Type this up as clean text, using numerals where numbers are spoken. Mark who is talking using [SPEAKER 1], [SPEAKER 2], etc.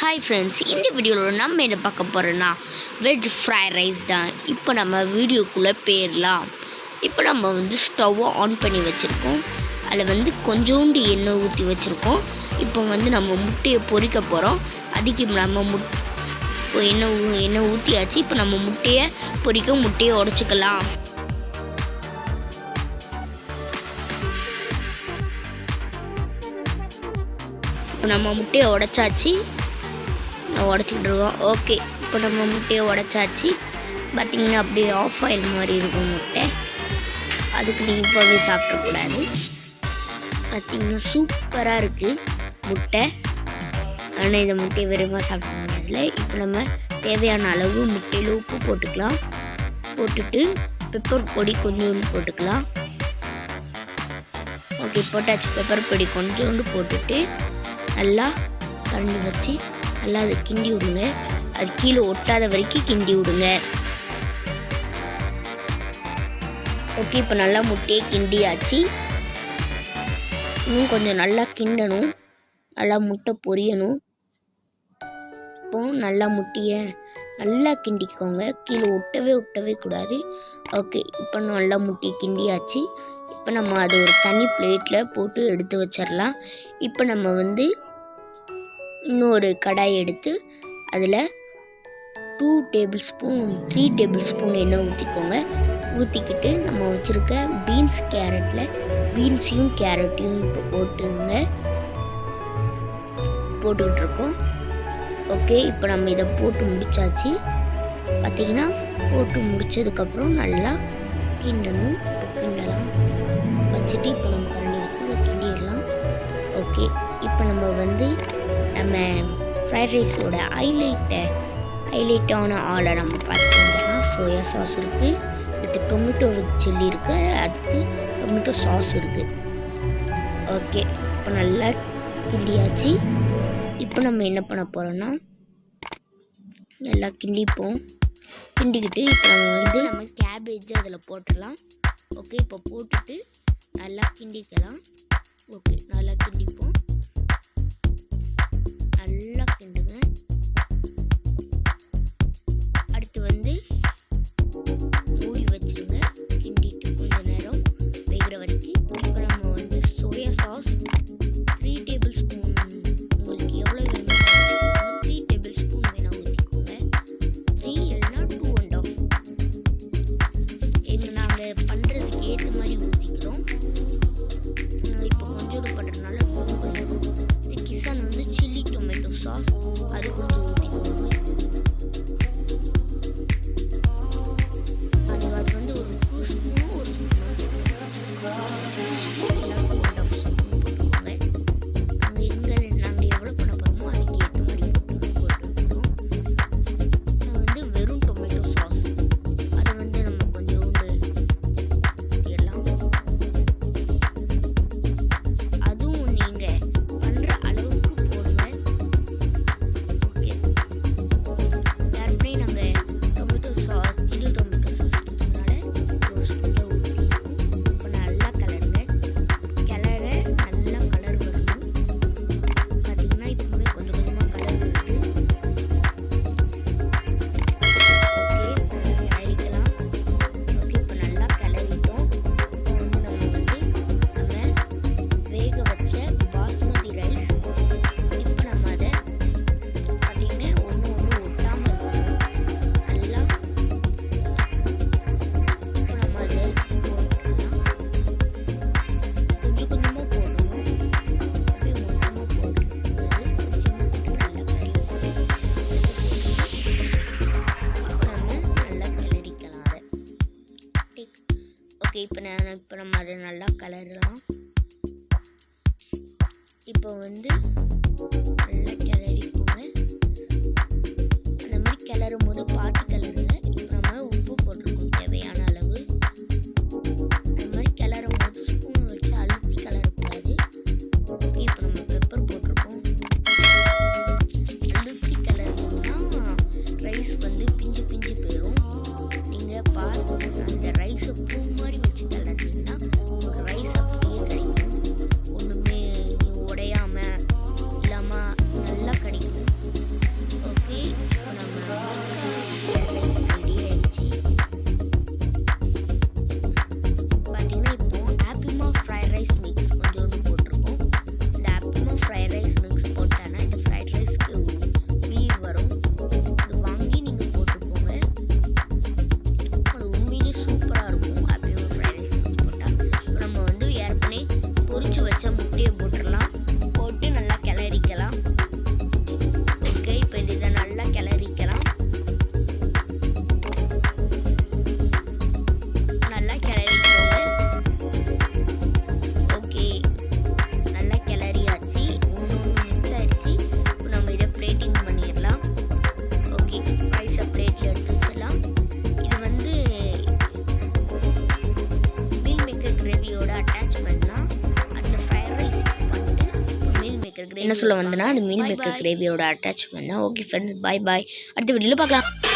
[SPEAKER 1] Hi friends, இந்த வீடியோவில் நம்ம என்ன பார்க்க போகிறோன்னா வெஜ் ஃப்ரைட் ரைஸ் தான். இப்போ நம்ம வீடியோக்குள்ளே போயிடலாம். இப்போ நம்ம ஸ்டவ்வை ஆன் பண்ணி வச்சுருக்கோம். அதில் கொஞ்சோண்டு எண்ணெய் ஊற்றி வச்சுருக்கோம். இப்போ நம்ம முட்டையை பொரிக்க போகிறோம். அதுக்கு நம்ம எண்ணெய் ஊற்றியாச்சு. இப்போ நம்ம முட்டையை உடைச்சிக்கலாம். இப்போ நம்ம முட்டையை உடைச்சாச்சு. உடச்சிக்கிட்டு இருக்கோம். ஓகே, இப்போ நம்ம முட்டையை உடைச்சாச்சு. பார்த்திங்கன்னா அப்படியே ஆஃப் ஆயில் மாதிரி இருக்கும் முட்டை. அதுக்கு நீங்கள் இப்போவே சாப்பிடக்கூடாது. பார்த்திங்கன்னா சூப்பராக இருக்குது முட்டை. ஆனால் இந்த முட்டையை விரைவாக சாப்பிட முடியாதுல. இப்போ நம்ம தேவையான அளவு முட்டையில் உப்பு போட்டுக்கலாம். போட்டுட்டு பெப்பர் பொடி கொஞ்சோண்டு போட்டுக்கலாம். ஓகே, போட்டாச்சு. பெப்பர் பொடி கொஞ்சோண்டு போட்டுட்டு நல்லா கரண்டி வச்சு நல்லா அதை கிண்டி விடுங்க. அது கீழே ஒட்டாத வரைக்கும் கிண்டி விடுங்க. ஓகே, இப்போ நல்லா முட்டையை கிண்டியாச்சு. இன்னும் கொஞ்சம் நல்லா கிண்டணும். நல்லா முட்டை பொரியணும். இப்போ நல்லா முட்டையை நல்லா கிண்டிக்கோங்க. கீழே ஒட்டவே கூடாது. ஓகே, இப்போ நல்லா முட்டையை கிண்டியாச்சு. இப்போ நம்ம அதை ஒரு தனி பிளேட்டில் போட்டு எடுத்து வச்சிடலாம். இப்போ நம்ம இன்னொரு கடாய் எடுத்து அதில் 3 டேபிள் ஸ்பூன் எண்ணெய் ஊற்றிக்கோங்க. ஊற்றிக்கிட்டு நம்ம வச்சுருக்க பீன்ஸையும் கேரட்டையும் இப்போ போட்டுக்கிட்டு இருக்கோம். ஓகே, இப்போ நம்ம இதை போட்டு முடிச்சாச்சு. பார்த்திங்கன்னா போட்டு முடித்ததுக்கப்புறம் நல்லா கிண்டணும். கிண்டலாம் வச்சுட்டு இப்போ நம்ம கரண்டி வச்சு இதை கிண்டிடலாம். ஓகே, இப்போ நம்ம ஃப்ரைட் ரைஸோட ஹைலைட்டான ஆளை நம்ம பார்த்துக்கிட்டோம்னா சோயா சாஸ் இருக்குது, அடுத்து டொமேட்டோ சில்லி இருக்குது, அடுத்து டொமேட்டோ சாஸ் இருக்குது. ஓகே, இப்போ நல்லா கிண்டியாச்சு. இப்போ நம்ம என்ன பண்ண போகிறோன்னா நல்லா கிண்டிக்கிட்டு இப்போ நம்ம கேபேஜ் அதில் போட்டுடலாம். ஓகே, இப்போ போட்டுட்டு நல்லா கிண்டிக்கலாம். ஓகே, நல்லா கிண்டிப்போம். நல்லா கிண்டுங்க. அடுத்து மூடி வச்சுருங்க. கிண்டிட்டு கொஞ்சம் நேரம் வேகிற வரைக்கும். இப்போ நம்ம சோயா சாஸ் 3 டேபிள் ஸ்பூன், உங்களுக்கு எவ்வளோ வேணும் 3 டேபிள் ஸ்பூன் வேணால் ஊற்றிக்கோங்க. 3 இல்லைன்னா 2.5. நாங்கள் பண்ணுறதுக்கு ஏற்ற மாதிரி ஊற்றிக்கிறோம். இப்போ கொஞ்சோடு பண்ணுறதுனால கிசான் சில்லி டொமேட்டோ சாஸ் அது கொஞ்சம் ஊற்றிக்கோங்க. அது ஒரு 2 ஸ்பூனும் ஒரு நாங்கள் எவ்வளோ பண்ண போகிறோமோ அதுக்கு ஏற்ற மாதிரி போட்டுருக்கோம். வெறும் டொமேட்டோ சாஸ் அதை நம்ம கொஞ்சோண்டு ஊற்றிடலாம். அதுவும் நீங்கள் பண்ணுற அளவுக்கு போடுங்க. ஓகே, ஏற்கனவே நாங்கள் tomato sauce chilli tomato sauce ஊற்றுறதுனால ஒரு ஸ்பூனில் ஊற்றிருக்கோம். இப்போ நல்லா கிளறுங்க. நல்லா கலர் வரணும். பார்த்திங்கன்னா இப்போவே கொஞ்சம் கொஞ்சமாக கலர் வருது. ஓகே, கிளறிக்கலாம். ஓகே, இப்போ நல்லா கிளறிட்டோம். நம்ம வேக வச்ச பாஸ்மதி ரைஸ். இப்போ நம்ம அதை பார்த்திங்கன்னா ஒன்று ஒட்டாமல் இருக்கணும். நல்லா இப்போ நம்ம அதை போட்டுக்கலாம். கொஞ்சம் கொஞ்சமாக போடணும். அப்படியே மொத்தமாக போட்டுக்கூடாது. கொஞ்சமாக போட்டு நல்லா கிளறிக்கணும். இப்போ நம்ம நல்லா கிளறிக்கலாம் அதை. ஓகே, இப்போ நம்ம அதை நல்லா கிளறலாம். இப்போ நல்லா கிளறிக்கோங்க. அந்த மாதிரி கிளறும் போது பார்த்து கிளறுங்க. இப்போ நம்ம உப்பு போட்டிருக்கோம் தேவையான அளவு. அந்த மாதிரி கிளறும் போது ஸ்பூன் வச்சு அழுத்தி கிளறக்கூடாது. ஓகே, இப்போ நம்ம பெப்பர் போட்டிருக்கோம். அழுத்தி கிளறினோம்னா ரைஸ் பிஞ்சு போயிடும். நீங்கள் பார்த்து அந்த ரைஸை பூ மாதிரி வச்சு கிளறினீங்கன்னா உங்களுக்கு ரைஸ் அப்படியே கிடைக்கும். ஒன்றுமே உடையாமல் இல்லாமல் நல்லா கிடைக்கும். என்ன சொல்ல வந்தேன்னா அது மீன் மேக்கர் கிரேவியோட அட்டாச்மெண்ட். ஓகே ஃப்ரெண்ட்ஸ், பாய் பாய். அடுத்த வீடியோவில் பார்க்கலாம்.